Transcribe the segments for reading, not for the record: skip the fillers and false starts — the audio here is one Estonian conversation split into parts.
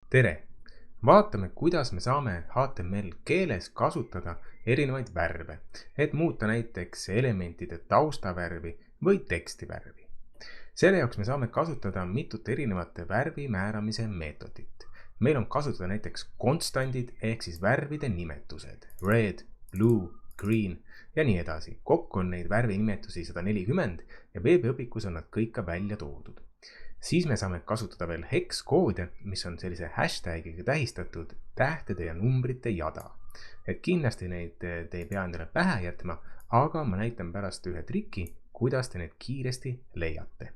tere! Vaatame, kuidas me saame HTML keeles kasutada erinevaid värve, et muuta näiteks elementide taustavärvi või tekstivärvi. Selle jaoks me saame kasutada mitut erinevate värvi määramise meetodit. Meil on kasutada näiteks konstandid ehk siis värvide nimetused, red, blue, green ja nii edasi. Kokku on neid värvi nimetusi 140 ja veebiõpikus on nad kõik ka välja toodud. Siis me saame kasutada veel hex-koode, mis on sellise hashtagiga tähistatud tähtede ja numbrite jada. Et kindlasti neid te ei pea endale pähe jätma, aga ma näitan pärast ühe triki, kuidas te need kiiresti leiate.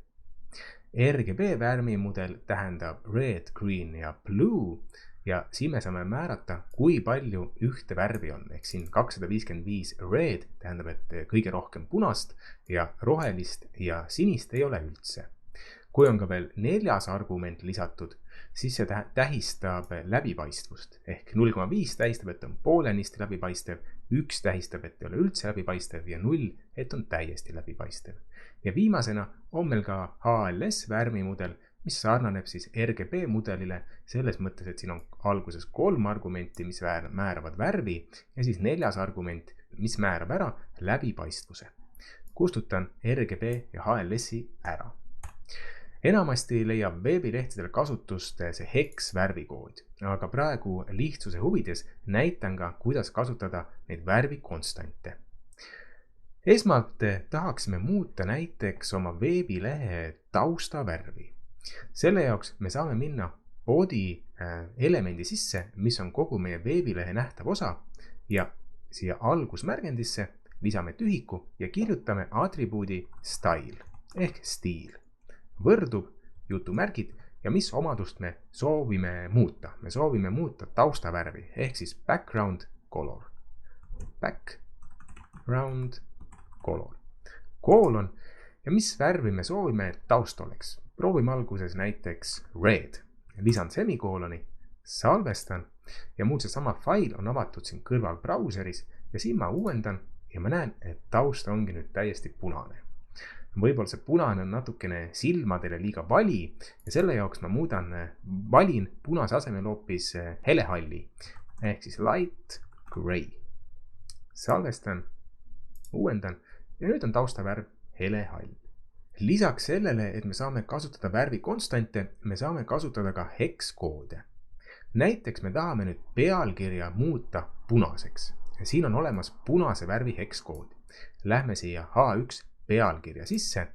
RGB värvimudel tähendab red, green ja blue ja siin me saame määrata, kui palju ühte värvi on. Ehk siin 255 red tähendab, et kõige rohkem punast ja rohelist ja sinist ei ole üldse. Kui on ka veel 4. argument lisatud, siis see tähistab läbipaistvust. Ehk 0,5 tähistab, et on poolenisti läbipaistev, 1 tähistab, et ei ole üldse läbipaistev ja 0, et on täiesti läbipaistev. Ja viimasena on meil ka HLS värvimudel, mis sarnaneb siis RGB mudelile selles mõttes, et siin on alguses 3 argumenti, mis määravad värvi ja siis 4. argument, mis määrab ära läbipaistvuse. Kustutan RGB ja HLS-i ära. Enamasti leiab veebilehtedel kasutust see hex värvikood, aga praegu lihtsuse huvides näitan ka, kuidas kasutada neid värvikonstante. Esmalt tahaksime muuta näiteks oma veebilehe taustavärvi. Selle jaoks me saame minna body elemendi sisse, mis on kogu meie veebilehe nähtav osa ja siia algusmärgendisse lisame tühiku ja kirjutame atribuudi style ehk stiil. Võrdub jutumärgid ja mis omadust me soovime muuta. Me soovime muuta taustavärvi ehk siis background color. Background color. Koolon ja mis värvi me soovime, et taust oleks. Proovime alguses näiteks red. Lisan semikooloni, salvestan ja muud seesama fail on avatud siin kõrval brauseris ja siin ma uuendan ja ma näen, et taust ongi nüüd täiesti punane. Võib-olla see punane on natukene silmadele liiga vali ja selle jaoks ma valin punase asemel hoopis helehalli ehk siis light gray. Salvestan, uuendan ja nüüd on taustavärv helehall. Lisaks sellele, et me saame kasutada värvikonstante, me saame kasutada ka hex-koode. Näiteks me tahame nüüd pealkirja muuta punaseks. Siin on olemas punase värvi hex-kood. Lähme siia H1 pealkirja sisse,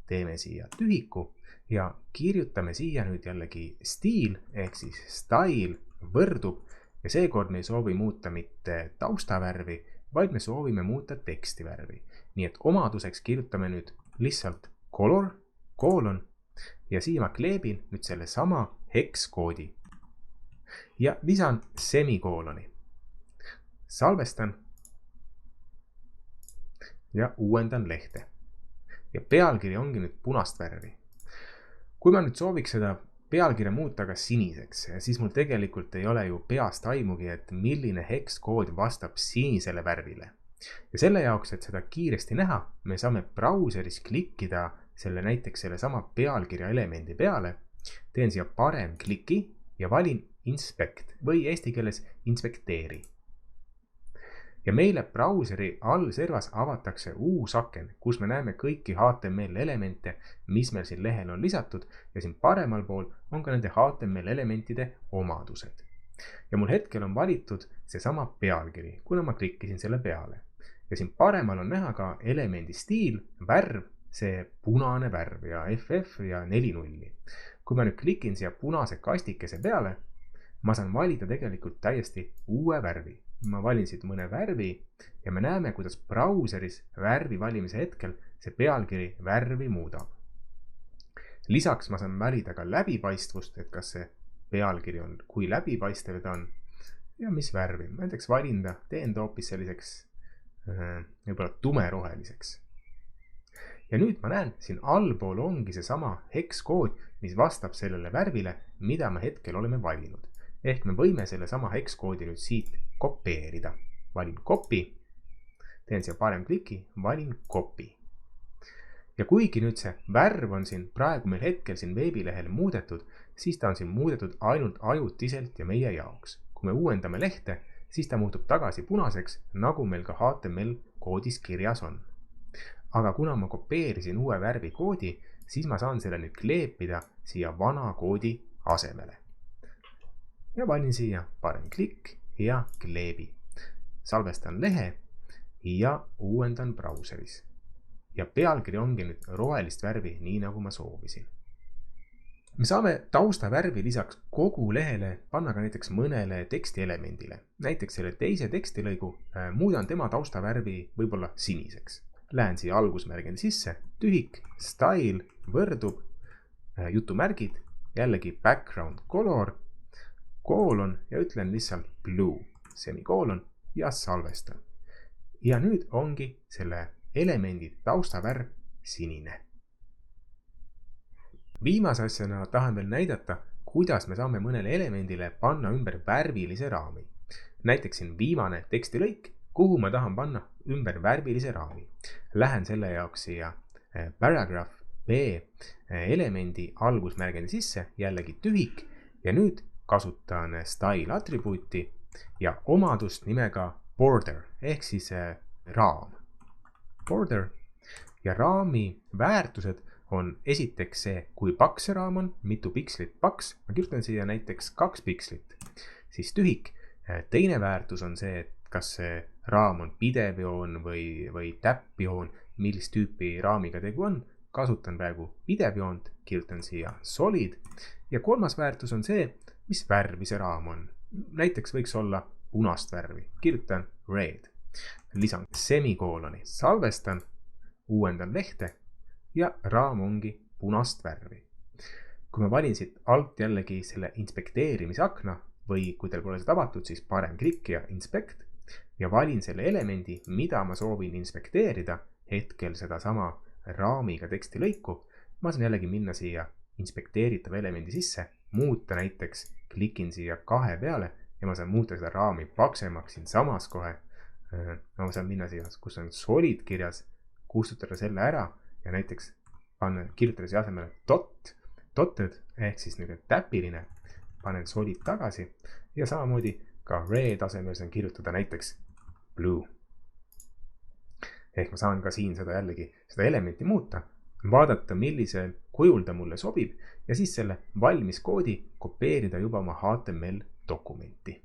teeme siia tühiku ja kirjutame siia nüüd jällegi stiil ehk siis style võrdub ja seekord me ei soovi muuta mitte taustavärvi, vaid me soovime muuta tekstivärvi. Nii et omaduseks kirjutame nüüd lihtsalt color, koolon ja siia ma kleebin nüüd selle sama hex-koodi ja lisan semikooloni. Salvestan ja uuendan lehte. Ja pealkiri ongi nüüd punast värvi. Kui ma nüüd sooviks seda pealkirja muuta ka siniseks, siis mul tegelikult ei ole ju peast aimugi, et milline hex-kood vastab sinisele värvile. Ja selle jaoks, et seda kiiresti näha, me saame brauseris klikkida näiteks selle sama pealkirja elemendi peale, teen siia parem kliki ja valin inspect või eesti keeles inspekteeri. Ja meile brauseri all servas avatakse uus aken, kus me näeme kõiki HTML elemente, mis meil siin lehel on lisatud ja siin paremal pool on ka nende HTML elementide omadused. Ja mul hetkel on valitud seesama pealkiri, kuna ma klikkisin selle peale. Ja siin paremal on näha ka elemendi stiil, värv, see punane värv ja FF ja 4 nulli. Kui ma nüüd klikin siia punase kastikese peale, ma saan valida tegelikult täiesti uue värvi. Ma valin siit mõne värvi ja me näeme, kuidas brauseris värvi valimise hetkel see pealkiri värvi muudab. Lisaks ma saan valida ka läbipaistvust, et kas see pealkiri on, kui läbipaistev ta on ja mis värvi. Näiteks valinda, teen ta hoopis selliseks võib-olla tumeroheliseks. Ja nüüd ma näen, siin allpool ongi see sama hex-kood, mis vastab sellele värvile, mida me hetkel oleme valinud. Ehk me võime selle sama hex-koodi nüüd siit kopeerida. Valin copy, teen siia parem kliki, valin copy. Ja kuigi nüüd see värv on siin praegu meil hetkel siin veebilehel muudetud, siis ta on siin muudetud ainult ajutiselt ja meie jaoks. Kui me uuendame lehte, siis ta muutub tagasi punaseks, nagu meil ka HTML koodis kirjas on. Aga kuna ma kopeerisin uue värvi koodi, siis ma saan selle nüüd kleepida siia vana koodi asemele. Ja valin siia, panen klikk ja kleebi. Salvestan lehe ja uuendan brauseris. Ja pealkiri ongi nüüd rohelist värvi, nii nagu ma soovisin. Me saame taustavärvi lisaks kogu lehele panna ka näiteks mõnele tekstielemendile. Näiteks selle teise tekstilõigu muudan tema taustavärvi võib-olla siniseks. Lähen siia algusmärgini sisse, tühik, style, võrdub, jutumärgid, jällegi background color, koolon ja ütlen lihtsalt blue, semikoolon ja salvestan. Ja nüüd ongi selle elemendi taustavärv sinine. Viimase asjana tahan veel näidata, kuidas me saame mõnele elemendile panna ümber värvilise raami. Näiteks siin viimane tekstilõik, kuhu ma tahan panna ümber värvilise raami. Lähen selle jaoks siia paragraph B elemendi algusmärgendi sisse, jällegi tühik, ja nüüd kasutan style atribuuti ja omadust nimega border ehk siis raam. Border ja raami väärtused on esiteks see, kui paks see raam on, mitu pikslit paks, ma kirjutan siia näiteks 2 pikslit, siis tühik. Teine väärtus on see, et kas see raam on pidevjoon või täppjoon, millist tüüpi raamiga tegu on, kasutan praegu pidevjoont, kirjutan siia solid ja kolmas väärtus on see, mis värvi see raam on. Näiteks võiks olla punast värvi, kirjutan red, lisan semikooloni, salvestan, uuendan lehte ja raam ongi punast värvi. Kui ma valin siit alt jällegi selle inspekteerimisakna või kui teil pole seda avatud, siis panen klikk ja inspect ja valin selle elemendi, mida ma soovin inspekteerida, hetkel seda sama raamiga tekstilõiku. Ma saan jällegi minna siia inspekteeritava elemendi sisse, muuta näiteks, klikin siia 2 peale ja ma saan muuta seda raami paksemaks siin samas kohe. Ma saan minna siia, kus on solid kirjas, kustutada selle ära ja näiteks kirjutada siia asemele dotted ehk siis täpiline, panen solid tagasi ja samamoodi ka red asemel saan kirjutada näiteks blue. Ehk ma saan ka siin seda jällegi seda elementi muuta, vaadata millisel kujul ta mulle sobib ja siis selle valmis koodi kopeerida juba oma HTML dokumenti.